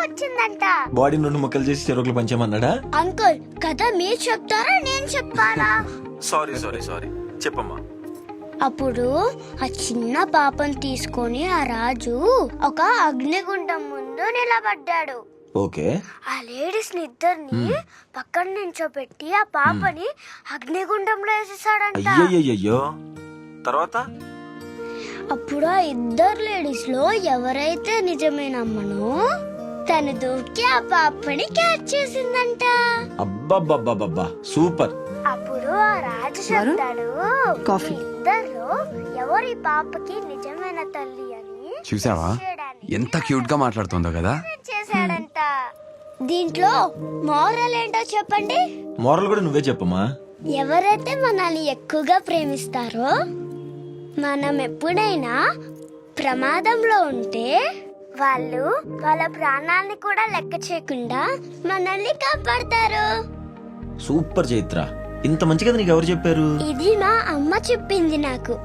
వచ్చిందంట. బాడీ 2 ముక్కలు చేసి చెరుకులు పంచామన్నాడా? అంకుల్ కథ మీరు చెప్తారా నేను చెప్పాలా? సారీ చెప్పమ్మా. అప్పుడు ఆ చిన్న పాపను తీసుకొని ఆ రాజు ఒక అగ్నిగుండం ముందు నిలబడ్డాడు. ఓకే. ఆ లేడీస్ ఇద్దరిని పక్కన నించోబెట్టి ఆ పాపని అగ్నిగుండంలో వేసేసాడంట. అయ్యయ్యో, తర్వాత? అప్పుడు ఆ ఇద్దరు లేడీస్ లో ఎవరైతే నిజమైన అమ్మనో తను దూకి ఆ పాపని క్యాచ్ చేసిందంట. అబ్బబ్బబ్బబ్బబ్బా, సూపర్. అప్పుడు ఆ రాజు చెప్తాడు, కాఫీ. ఇద్దరిలో ఎవరి పాపకి నిజమైన తల్లి అని చూసావా ఎంత క్యూట్ గా మాట్లాడుతుందో కదా. చేశాడంట. దీంట్లో మోరల్ ఏంటో చెప్పండి. మోరల్ కూడా నువ్వే చెప్పమ్మా. ఎవరైతే మనల్ని ఎక్కువగా ప్రేమిస్తారో మనం ఎప్పుడైనా ప్రమాదంలో ఉంటే వాళ్ళు వాళ్ళ ప్రాణాలని కూడా లెక్క చేయకుండా మనల్ని కాపాడతారు. సూపర్ చైత్ర, ఇంత మంచి కదా నీకు ఎవరు చెప్పారు? ఇది మా అమ్మ చెప్పింది నాకు.